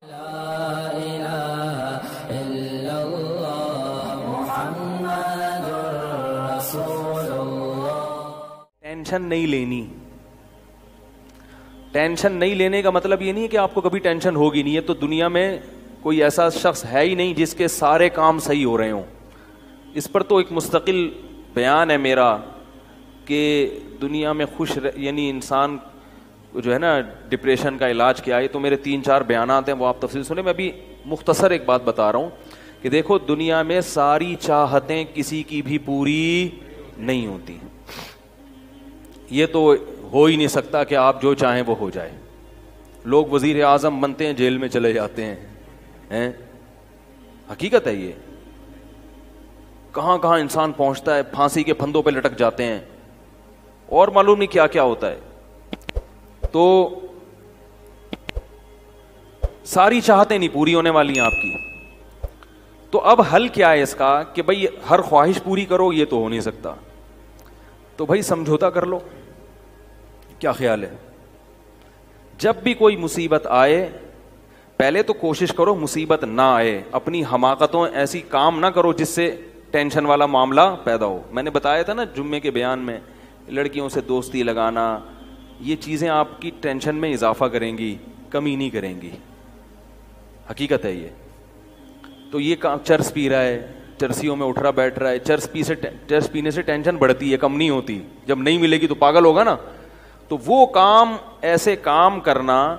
لا الہ الا اللہ محمد رسول اللہ. ٹینشن نہیں لینی. ٹینشن نہیں لینے کا مطلب یہ نہیں کہ آپ کو کبھی ٹینشن ہوگی نہیں. ہے تو دنیا میں کوئی ایسا شخص ہے ہی نہیں جس کے سارے کام صحیح ہو رہے ہوں. اس پر تو ایک مستقل بیان ہے میرا کہ دنیا میں یعنی انسان جو ہے نا ڈپریشن کا علاج کیا ہے. تو میرے 3-4 بیانات ہیں, وہ آپ تفصیل سنیں. میں ابھی مختصر ایک بات بتا رہا ہوں کہ دیکھو دنیا میں ساری چاہتیں کسی کی بھی پوری نہیں ہوتی. یہ تو ہو ہی نہیں سکتا کہ آپ جو چاہیں وہ ہو جائے. لوگ وزیر اعظم بنتے ہیں, جیل میں چلے جاتے ہیں. حقیقت ہے یہ. کہاں کہاں انسان پہنچتا ہے, پھانسی کے پھندوں پہ لٹک جاتے ہیں, اور معلوم نہیں کیا کیا ہوتا ہے. تو ساری چاہتیں نہیں پوری ہونے والی ہیں آپ کی. تو اب حل کیا ہے اس کا کہ بھئی ہر خواہش پوری کرو, یہ تو ہو نہیں سکتا. تو بھئی سمجھوتا کر لو. کیا خیال ہے؟ جب بھی کوئی مصیبت آئے پہلے تو کوشش کرو مصیبت نہ آئے. اپنی حماقتوں ایسی کام نہ کرو جس سے ٹینشن والا معاملہ پیدا ہو. میں نے بتایا تھا نا جمعے کے بیان میں, لڑکیوں سے دوستی لگانا, یہ چیزیں آپ کی ٹینشن میں اضافہ کریں گی, کمی نہیں کریں گی. حقیقت ہے یہ. تو یہ چرس پی رہا ہے, چرسیوں میں اٹھ رہا بیٹھ رہا ہے, چرس پینے سے ٹینشن بڑھتی ہے, کم نہیں ہوتی. جب نہیں ملے گی تو پاگل ہوگا نا. تو وہ کام, ایسے کام کرنا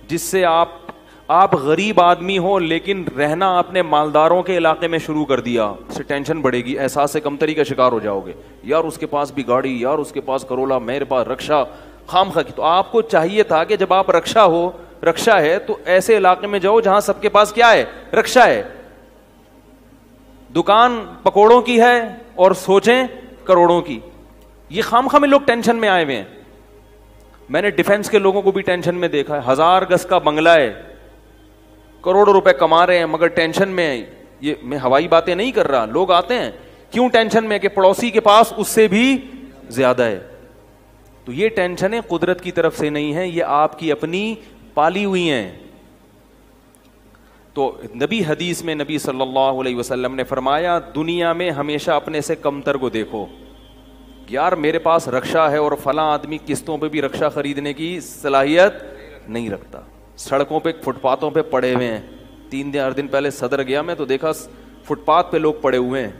جس سے آپ غریب آدمی ہو لیکن رہنا اپنے مالداروں کے علاقے میں شروع کر دیا, اس سے ٹینشن بڑھے گی, احساس کمتری کا شکار ہو جاؤ گے. یار اس کے پاس بھی گاڑی, یار اس کے پاس کرولا, میرے پاس رکشا, خام خا کی. تو آپ کو چاہیے تھا کہ جب آپ رکشا ہے تو ایسے علاقے میں جاؤ جہاں سب کے پاس کیا ہے, رکشا ہے. دکان پکوڑوں کی ہے اور سوچیں کروڑوں کی. یہ خام خا میں لوگ ٹینشن میں آئے ہوئے ہیں. میں نے ڈیفنس کے لوگوں کو بھی ٹینشن میں دیکھا ہے. 1000 گز کا بنگلہ ہے, کروڑوں روپے کما رہے ہیں, مگر ٹینشن میں ہے. یہ میں ہوائی باتیں نہیں کر رہا. لوگ آتے ہیں کیوں ٹینشن میں کہ پڑوسی کے پاس اس سے بھی زیادہ ہے. تو یہ ٹینشنیں قدرت کی طرف سے نہیں ہیں, یہ آپ کی اپنی پالی ہوئی ہیں. تو حدیث میں نبی صلی اللہ علیہ وسلم نے فرمایا دنیا میں ہمیشہ اپنے سے کمتر کو دیکھو. یار میرے پاس رکشا ہے اور فلاں آدمی قسطوں پہ بھی رکشا خریدنے کی صلاحیت نہیں رکھتا. سڑکوں پہ فٹ پاتھوں پہ پڑے ہوئے ہیں. 3 دن پہلے صدر گیا میں تو دیکھا فٹ پاتھ پہ لوگ پڑے ہوئے ہیں.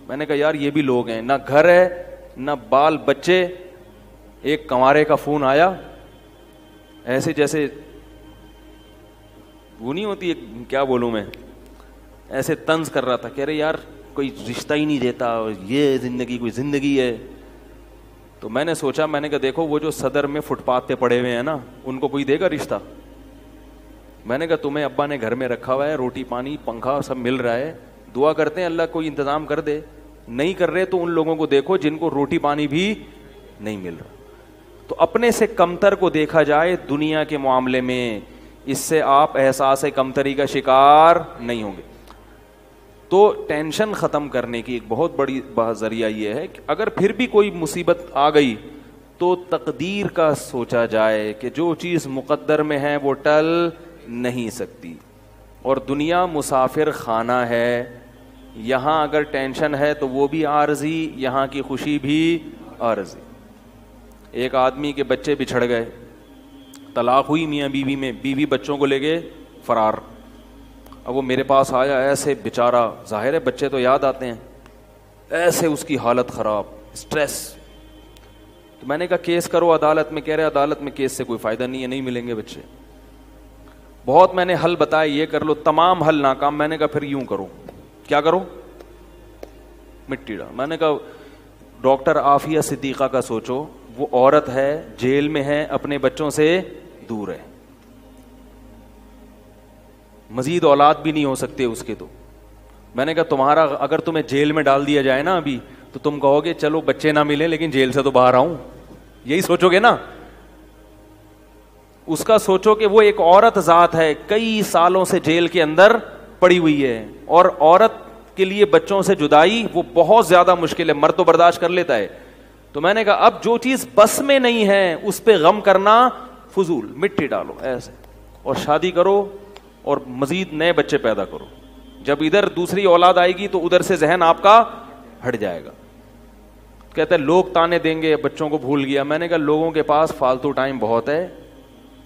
میں نے کہا یار یہ بھی لوگ ہیں, نہ گھر ہے نہ بال بچے. ایک کنوارے کا فون آیا, ایسے جیسے وہ نہیں ہوتی, کیا بولوں میں, ایسے طنز کر رہا تھا. کہہ رہے یار کوئی رشتہ ہی نہیں دیتا, یہ زندگی کوئی زندگی ہے. تو میں نے سوچا, میں نے کہا دیکھو وہ جو صدر میں فٹ پاتھ پہ پڑے ہوئے ہیں نا, ان کو کوئی دے گا رشتہ؟ میں نے کہا تمہیں ابا نے گھر میں رکھا ہوا ہے, روٹی پانی پنکھا سب مل رہا ہے, دعا کرتے ہیں اللہ کوئی انتظام کر دے. نہیں کر رہے تو ان لوگوں کو دیکھو جن کو روٹی پانی بھی نہیں مل رہا. تو اپنے سے کمتر کو دیکھا جائے دنیا کے معاملے میں, اس سے آپ احساس کمتری کا شکار نہیں ہوں گے. تو ٹینشن ختم کرنے کی ایک بہت بڑی ذریعہ یہ ہے کہ اگر پھر بھی کوئی مصیبت آ گئی تو تقدیر کا سوچا جائے کہ جو چیز مقدر میں ہے وہ ٹل نہیں سکتی. اور دنیا مسافر خانہ ہے, یہاں اگر ٹینشن ہے تو وہ بھی عارضی, یہاں کی خوشی بھی عارضی. ایک آدمی کے بچے بچھڑ گئے, طلاق ہوئی میاں بیوی میں, بیوی بچوں کو لے گئے فرار. اب وہ میرے پاس آیا, ایسے بیچارہ, ظاہر ہے بچے تو یاد آتے ہیں, ایسے اس کی حالت خراب, اسٹریس. تو میں نے کہا کیس کرو عدالت میں. کہہ رہے عدالت میں کیس سے کوئی فائدہ نہیں ہے, نہیں ملیں گے بچے. بہت میں نے حل بتایا, یہ کر لو, تمام حل ناکام. میں نے کہا پھر یوں کرو. کیا کرو؟ مٹی ڈال. میں نے کہا ڈاکٹر عافیہ صدیقہ کا سوچو, وہ عورت ہے, جیل میں ہے, اپنے بچوں سے دور ہے, مزید اولاد بھی نہیں ہو سکتے اس کے. تو میں نے کہا تمہارا اگر تمہیں جیل میں ڈال دیا جائے نا ابھی, تو تم کہو گے چلو بچے نہ ملے لیکن جیل سے تو باہر آؤں, یہی سوچو گے نا. اس کا سوچو کہ وہ ایک عورت ذات ہے, کئی سالوں سے جیل کے اندر پڑی ہوئی ہے, اور عورت کے لیے بچوں سے جدائی وہ بہت زیادہ مشکل ہے. مرد تو برداشت کر لیتا ہے. تو میں نے کہا اب جو چیز بس میں نہیں ہے اس پہ غم کرنا فضول, مٹی ڈالو ایسے, اور شادی کرو اور مزید نئے بچے پیدا کرو. جب ادھر دوسری اولاد آئے گی تو ادھر سے ذہن آپ کا ہٹ جائے گا. کہتے ہیں لوگ تانے دیں گے, بچوں کو بھول گیا. میں نے کہا لوگوں کے پاس فالتو ٹائم بہت ہے,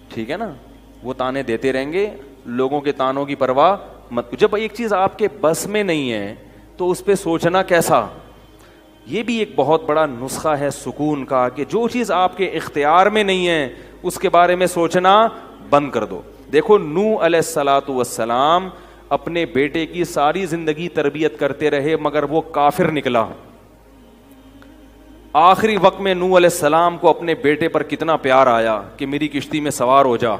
ٹھیک ہے نا, وہ تانے دیتے رہیں گے, لوگوں کے تانوں کی پرواہ مت. جب ایک چیز آپ کے بس میں نہیں ہے تو اس پہ سوچنا کیسا. یہ بھی ایک بہت بڑا نسخہ ہے سکون کا کہ جو چیز آپ کے اختیار میں نہیں ہے اس کے بارے میں سوچنا بند کر دو. دیکھو نوح علیہ الصلاۃ والسلام اپنے بیٹے کی ساری زندگی تربیت کرتے رہے مگر وہ کافر نکلا. آخری وقت میں نوح علیہ السلام کو اپنے بیٹے پر کتنا پیار آیا کہ میری کشتی میں سوار ہو جا.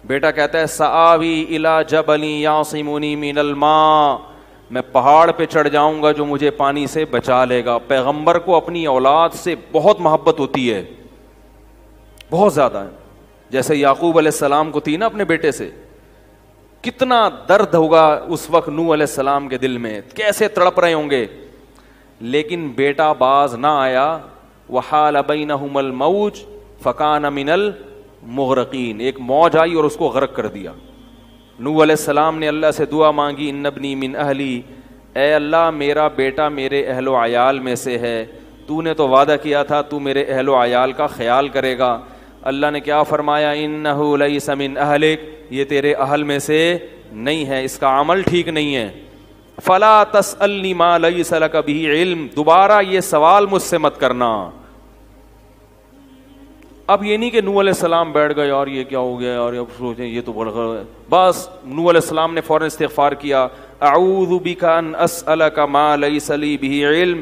بیٹا کہتا ہے سآوی الی جبل یعصمنی من الماء, میں پہاڑ پہ چڑھ جاؤں گا جو مجھے پانی سے بچا لے گا. پیغمبر کو اپنی اولاد سے بہت محبت ہوتی ہے, بہت زیادہ, جیسے یعقوب علیہ السلام کو تھی نا اپنے بیٹے سے. کتنا درد ہوگا اس وقت نوح علیہ السلام کے دل میں, کیسے تڑپ رہے ہوں گے. لیکن بیٹا باز نہ آیا. وحال بینہم الموج فکان من المغرقین, ایک موج آئی اور اس کو غرق کر دیا. نوح علیہ السلام نے اللہ سے دعا مانگی ان ابنی من اہلی, اے اللہ میرا بیٹا میرے اہل و عیال میں سے ہے, تو نے تو وعدہ کیا تھا تو میرے اہل و عیال کا خیال کرے گا. اللہ نے کیا فرمایا انہ لیس من اہلک, یہ تیرے اہل میں سے نہیں ہے, اس کا عمل ٹھیک نہیں ہے. فلا تسألنی ما لیس لک بہ علم, دوبارہ یہ سوال مجھ سے مت کرنا. اب یہ نہیں کہ نوح علیہ السلام بیٹھ گئے اور یہ کیا ہو گیا اور اب سوچیں یہ تو بڑا, بس نوح علیہ السلام نے فوراً استغفار کیا. اعوذ بک ان اسألک ما لیس لی بہ علم,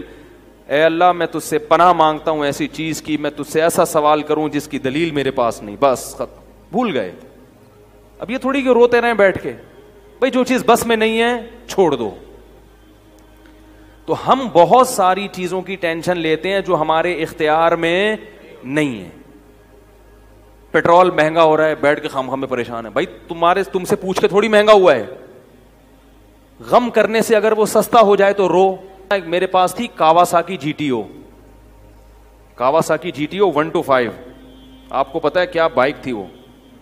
اے اللہ میں تجھ سے پناہ مانگتا ہوں ایسی چیز کی, میں تجھ سے ایسا سوال کروں جس کی دلیل میرے پاس نہیں. بس ختم, بھول گئے. اب یہ تھوڑی کہ روتے رہیں بیٹھ کے, بھائی جو چیز بس میں نہیں ہے چھوڑ دو. تو ہم بہت ساری چیزوں کی ٹینشن لیتے ہیں جو ہمارے اختیار میں نہیں ہے. پیٹرول مہنگا ہو رہا ہے, بیٹھ کے خام خام میں پریشان ہے. بھائی تم سے پوچھ کے تھوڑی مہنگا ہوا ہے. غم کرنے سے اگر وہ سستا ہو جائے تو رو. میرے پاس تھی Kawasaki G T O, Kawasaki G T O 125. آپ کو پتا ہے کیا بائک تھی وہ,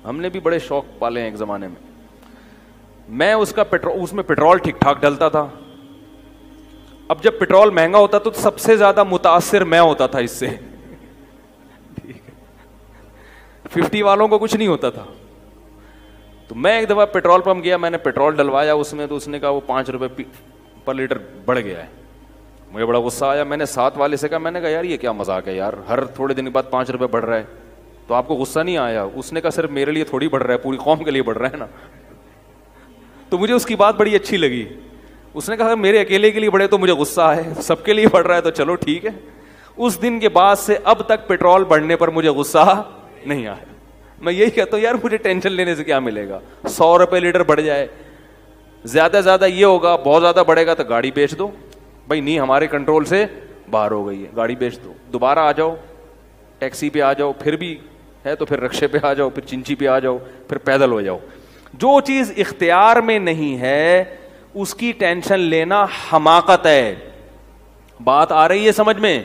ہم نے بھی بڑے شوق پالے ہیں ایک زمانے میں. میں اس میں پیٹرول ٹھیک ٹھاک ڈلتا تھا. اب جب پیٹرول مہنگا ہوتا تو سب سے زیادہ متاثر میں ہوتا تھا اس سے. 50 والوں کو کچھ نہیں ہوتا تھا. تو میں ایک دفعہ پیٹرول پمپ گیا, میں نے پیٹرول ڈلوایا اس میں, تو اس نے کہا وہ 5 روپے پر لیٹر بڑھ گیا ہے. مجھے بڑا غصہ آیا. میں نے ساتھ والے سے کہا, میں نے کہا یار یہ کیا مذاق ہے یار, ہر تھوڑے دن کے بعد 5 روپے بڑھ رہا ہے, تو آپ کو غصہ نہیں آیا؟ اس نے کہا صرف میرے لیے تھوڑی بڑھ رہا ہے, پوری قوم کے لیے بڑھ رہا ہے نا. تو مجھے اس کی بات بڑی اچھی لگی. اس نے کہا میرے اکیلے کے لیے بڑھے تو مجھے غصہ آئے, سب کے لیے بڑھ رہا ہے تو چلو ٹھیک ہے. اس دن کے بعد سے اب تک پیٹرول بڑھنے پر مجھے غصہ نہیں آیا. میں یہی کہتا ہوں یار مجھے ٹینشن لینے سے کیا ملے گا, 100 روپے لیٹر بڑھ جائے, زیادہ سے زیادہ یہ ہوگا, بہت زیادہ بڑھے گا تو گاڑی بیچ دو. بھائی نہیں ہمارے کنٹرول سے باہر ہو گئی ہے, گاڑی بیچ دو, دوبارہ آ جاؤ, ٹیکسی پہ آ جاؤ, پھر بھی ہے تو پھر رکشے پہ آ جاؤ, پھر چنچی پہ آ جاؤ, پھر پیدل ہو جاؤ. جو چیز اختیار میں نہیں ہے اس کی ٹینشن لینا حماقت ہے. بات آ رہی ہے سمجھ میں؟